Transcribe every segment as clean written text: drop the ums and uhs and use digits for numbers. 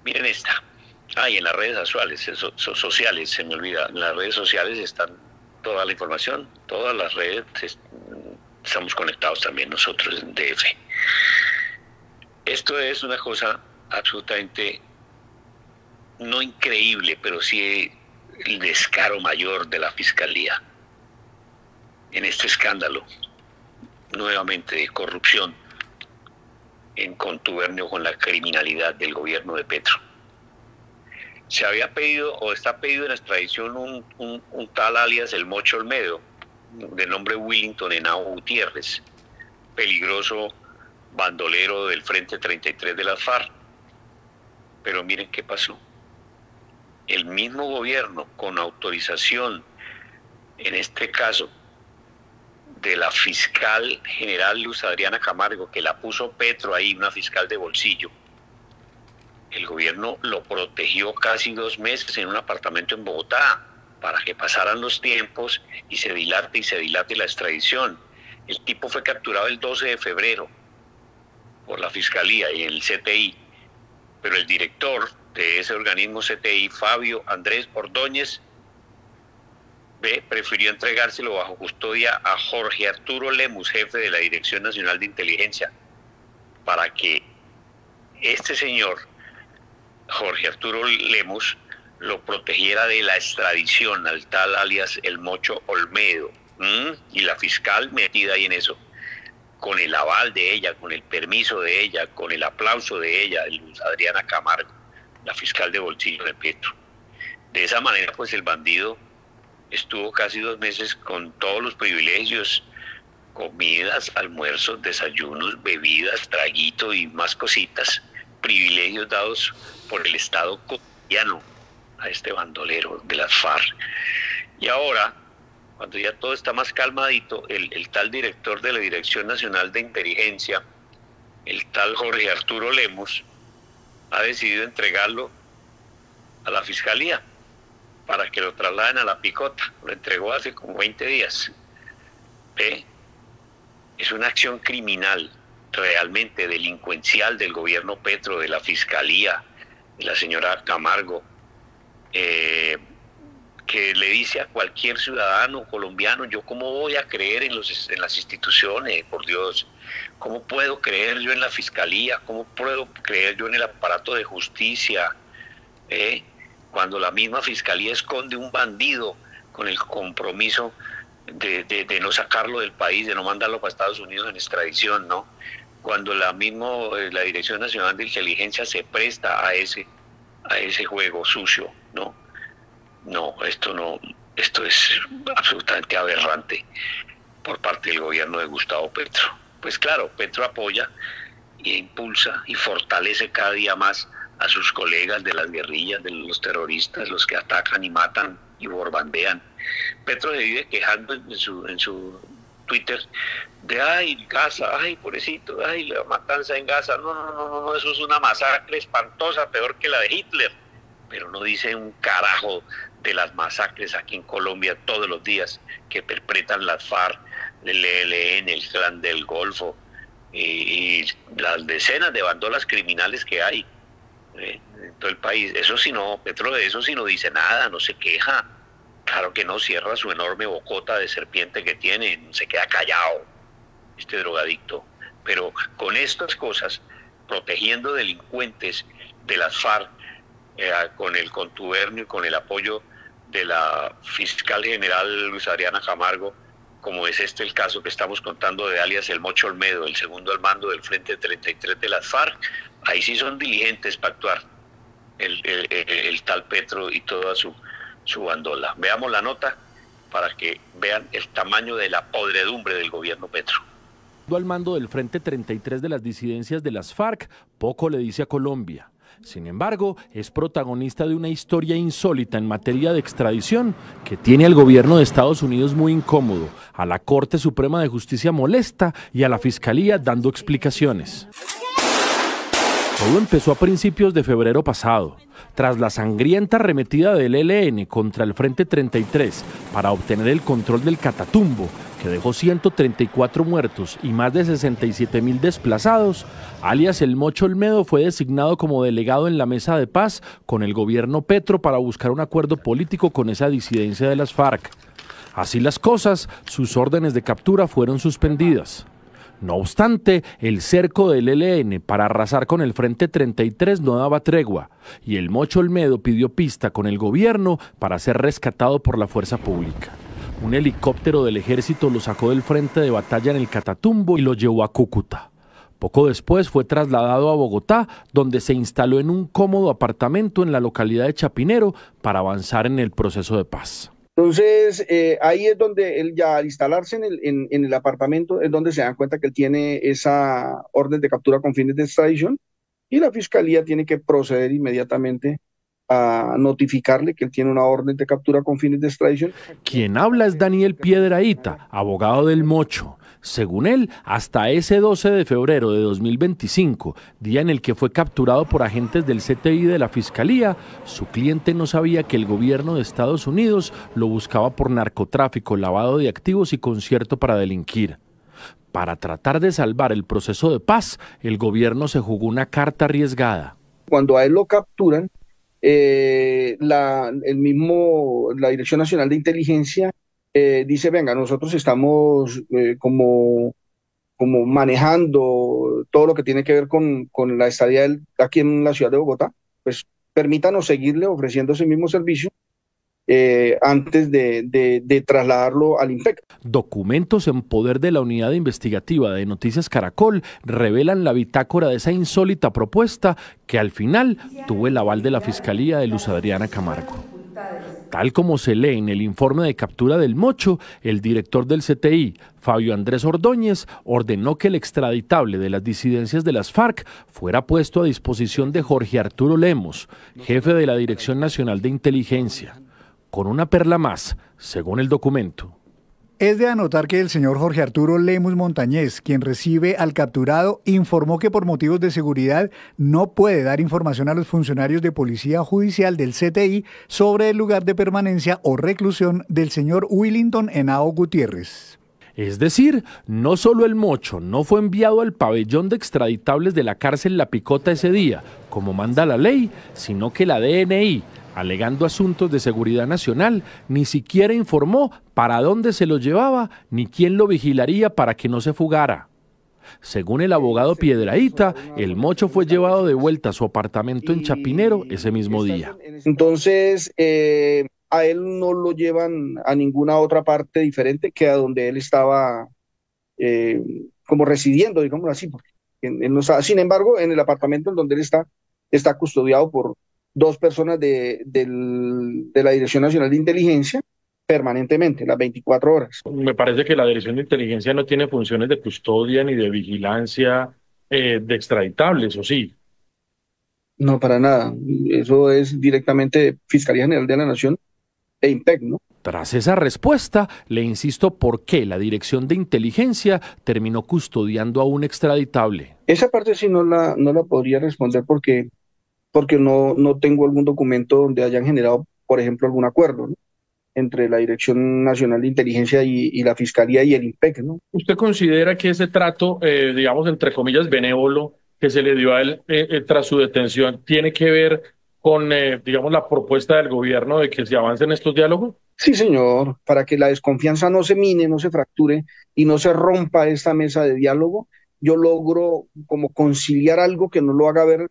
Miren esta. Y en las redes sociales, se me olvida, en las redes sociales están toda la información, todas las redes, estamos conectados también nosotros en DF. Esto es una cosa absolutamente, no increíble, pero sí el descaro mayor de la Fiscalía en este escándalo, nuevamente de corrupción en contubernio con la criminalidad del gobierno de Petro. Se había pedido o está pedido en extradición un tal alias el Mocho Olmedo, de nombre Willington Henao Gutiérrez, peligroso bandolero del Frente 33 de las FARC. Pero miren qué pasó. El mismo gobierno, con autorización, en este caso, de la fiscal general Luz Adriana Camargo, que la puso Petro ahí, una fiscal de bolsillo, el gobierno lo protegió casi 2 meses en un apartamento en Bogotá para que pasaran los tiempos y se dilate la extradición. El tipo fue capturado el 12 de febrero por la Fiscalía y el CTI, pero el director de ese organismo CTI, Fabio Andrés Ordóñez, prefirió entregárselo bajo custodia a Jorge Arturo Lemus, jefe de la Dirección Nacional de Inteligencia, para que este señor, Jorge Arturo Lemus, lo protegiera de la extradición al tal alias el Mocho Olmedo. Y la fiscal metida ahí en eso, con el aval de ella, con el permiso de ella, con el aplauso de ella, Luz Adriana Camargo, la fiscal de bolsillo de Petro. De esa manera, pues el bandido estuvo casi 2 meses con todos los privilegios, comidas, almuerzos, desayunos, bebidas, traguito y más cositas, privilegios dados por el Estado colombiano a este bandolero de las FARC. Y ahora, cuando ya todo está más calmadito, el tal director de la Dirección Nacional de Inteligencia, el tal Jorge Arturo Lemus, ha decidido entregarlo a la Fiscalía para que lo trasladen a la picota. Lo entregó hace como 20 días. Es una acción criminal, realmente delincuencial del gobierno Petro, de la Fiscalía, de la señora Camargo, que le dice a cualquier ciudadano colombiano: yo cómo voy a creer en las instituciones, por Dios, cómo puedo creer yo en la Fiscalía, cómo puedo creer yo en el aparato de justicia, cuando la misma Fiscalía esconde un bandido con el compromiso de no sacarlo del país, de no mandarlo para Estados Unidos en extradición, ¿no? Cuando la Dirección Nacional de Inteligencia se presta a ese juego sucio, ¿no? No, esto es absolutamente aberrante por parte del gobierno de Gustavo Petro. Pues claro, Petro apoya e impulsa y fortalece cada día más a sus colegas de las guerrillas, de los terroristas, los que atacan y matan y borbandean. Petro se vive quejando en su Twitter de Gaza, pobrecito, la matanza en Gaza. No, eso es una masacre espantosa, peor que la de Hitler. Pero no dice un carajo de las masacres aquí en Colombia todos los días que perpetran las FARC, el ELN, el Clan del Golfo y las decenas de bandolas criminales que hay en todo el país. Eso sí no, Petro de eso sí no dice nada, no se queja. Claro que no, cierra su enorme bocota de serpiente que tiene, se queda callado este drogadicto. Pero con estas cosas, protegiendo delincuentes de las FARC, con el contubernio y con el apoyo de la fiscal general Luz Adriana Camargo, como es el caso que estamos contando de alias el Mocho Olmedo, el segundo al mando del Frente 33 de las FARC, ahí sí son diligentes para actuar el tal Petro y toda su bandola. Veamos la nota para que vean el tamaño de la podredumbre del gobierno Petro. Al mando del Frente 33 de las disidencias de las FARC, poco le dice a Colombia. Sin embargo, es protagonista de una historia insólita en materia de extradición que tiene al gobierno de Estados Unidos muy incómodo, a la Corte Suprema de Justicia molesta y a la Fiscalía dando explicaciones. Todo empezó a principios de febrero pasado, tras la sangrienta arremetida del ELN contra el Frente 33 para obtener el control del Catatumbo, que dejó 134 muertos y más de 67.000 desplazados. Alias El Mocho Olmedo fue designado como delegado en la mesa de paz con el gobierno Petro para buscar un acuerdo político con esa disidencia de las FARC. Así las cosas, sus órdenes de captura fueron suspendidas. No obstante, el cerco del ELN para arrasar con el Frente 33 no daba tregua, y el Mocho Olmedo pidió pista con el gobierno para ser rescatado por la fuerza pública. Un helicóptero del ejército lo sacó del frente de batalla en el Catatumbo y lo llevó a Cúcuta. Poco después fue trasladado a Bogotá, donde se instaló en un cómodo apartamento en la localidad de Chapinero para avanzar en el proceso de paz. Entonces, ahí es donde él ya al instalarse en el apartamento es donde se dan cuenta que él tiene esa orden de captura con fines de extradición y la fiscalía tiene que proceder inmediatamente a notificarle que él tiene una orden de captura con fines de extradición. Quien habla es Daniel Piedrahita, abogado del Mocho. Según él, hasta ese 12 de febrero de 2025, día en el que fue capturado por agentes del CTI de la Fiscalía, su cliente no sabía que el gobierno de Estados Unidos lo buscaba por narcotráfico, lavado de activos y concierto para delinquir. Para tratar de salvar el proceso de paz, el gobierno se jugó una carta arriesgada. Cuando a él lo capturan, la Dirección Nacional de Inteligencia dice, venga, nosotros estamos como manejando todo lo que tiene que ver con la estadía aquí en la ciudad de Bogotá, pues permítanos seguirle ofreciendo ese mismo servicio antes de trasladarlo al INPEC. Documentos en poder de la unidad investigativa de Noticias Caracol revelan la bitácora de esa insólita propuesta que al final tuvo el aval de la Fiscalía de Luz Adriana Camargo. Tal como se lee en el informe de captura del Mocho, el director del CTI, Fabio Andrés Ordóñez, ordenó que el extraditable de las disidencias de las FARC fuera puesto a disposición de Jorge Arturo Lemos, jefe de la Dirección Nacional de Inteligencia. Con una perla más, según el documento. Es de anotar que el señor Jorge Arturo Lemus Montañez, quien recibe al capturado, informó que por motivos de seguridad no puede dar información a los funcionarios de Policía Judicial del CTI sobre el lugar de permanencia o reclusión del señor Willington Henao Gutiérrez. Es decir, no solo el Mocho no fue enviado al pabellón de extraditables de la cárcel La Picota ese día, como manda la ley, sino que la DNI, alegando asuntos de seguridad nacional, ni siquiera informó para dónde se lo llevaba ni quién lo vigilaría para que no se fugara. Según el abogado Piedrahita, el Mocho fue llevado de vuelta a su apartamento en Chapinero ese mismo día. Entonces, a él no lo llevan a ninguna otra parte diferente que a donde él estaba como residiendo, digámoslo así. Porque él no estaba. Sin embargo, en el apartamento en donde él está custodiado por dos personas de la Dirección Nacional de Inteligencia permanentemente, las 24 horas. Me parece que la Dirección de Inteligencia no tiene funciones de custodia ni de vigilancia de extraditables, ¿o sí? No, para nada. Eso es directamente Fiscalía General de la Nación e INPEC, ¿no? Tras esa respuesta, le insisto por qué la Dirección de Inteligencia terminó custodiando a un extraditable. Esa parte sí no la podría responder porque no tengo algún documento donde hayan generado, por ejemplo, algún acuerdo, ¿no?, entre la Dirección Nacional de Inteligencia y la Fiscalía y el INPEC, ¿no? ¿Usted considera que ese trato, digamos, entre comillas, benévolo que se le dio a él tras su detención, tiene que ver con, digamos, la propuesta del gobierno de que se avance en estos diálogos? Sí, señor, para que la desconfianza no se mine, no se fracture y no se rompa esta mesa de diálogo, yo logro como conciliar algo que no lo haga ver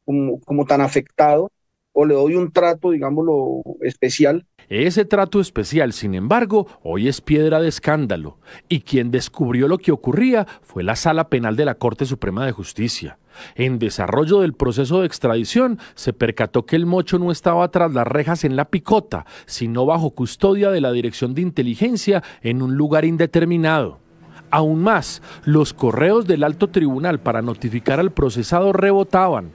como tan afectado, o le doy un trato, digámoslo, especial. Ese trato especial, sin embargo, hoy es piedra de escándalo, y quien descubrió lo que ocurría fue la Sala Penal de la Corte Suprema de Justicia. En desarrollo del proceso de extradición, se percató que el Mocho no estaba tras las rejas en La Picota, sino bajo custodia de la Dirección de Inteligencia en un lugar indeterminado. Aún más, los correos del alto tribunal para notificar al procesado rebotaban.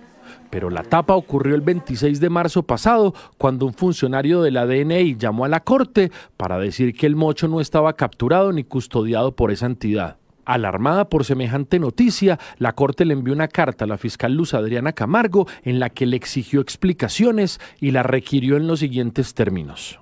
Pero la tapa ocurrió el 26 de marzo pasado, cuando un funcionario de la DNI llamó a la corte para decir que el Mocho no estaba capturado ni custodiado por esa entidad. Alarmada por semejante noticia, la Corte le envió una carta a la fiscal Luz Adriana Camargo en la que le exigió explicaciones y la requirió en los siguientes términos.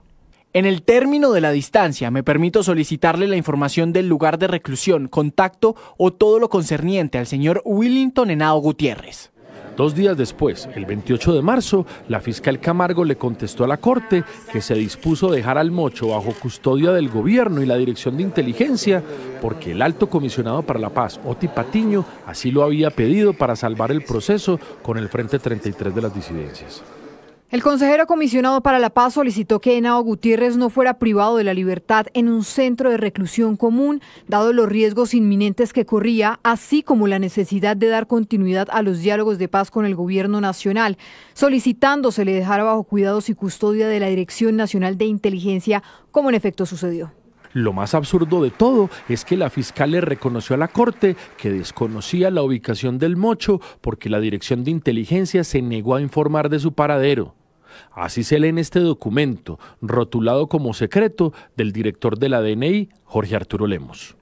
En el término de la distancia, me permito solicitarle la información del lugar de reclusión, contacto o todo lo concerniente al señor Willington Henao Gutiérrez. 2 días después, el 28 de marzo, la fiscal Camargo le contestó a la Corte que se dispuso a dejar al Mocho bajo custodia del gobierno y la Dirección de Inteligencia porque el alto comisionado para la paz, Oti Patiño, así lo había pedido para salvar el proceso con el Frente 33 de las disidencias. El consejero comisionado para la paz solicitó que Henao Gutiérrez no fuera privado de la libertad en un centro de reclusión común, dado los riesgos inminentes que corría, así como la necesidad de dar continuidad a los diálogos de paz con el gobierno nacional, solicitando se le dejara bajo cuidados y custodia de la Dirección Nacional de Inteligencia, como en efecto sucedió. Lo más absurdo de todo es que la fiscal le reconoció a la Corte que desconocía la ubicación del Mocho porque la Dirección de Inteligencia se negó a informar de su paradero. Así se lee en este documento, rotulado como secreto, del director de la DNI, Jorge Arturo Lemos.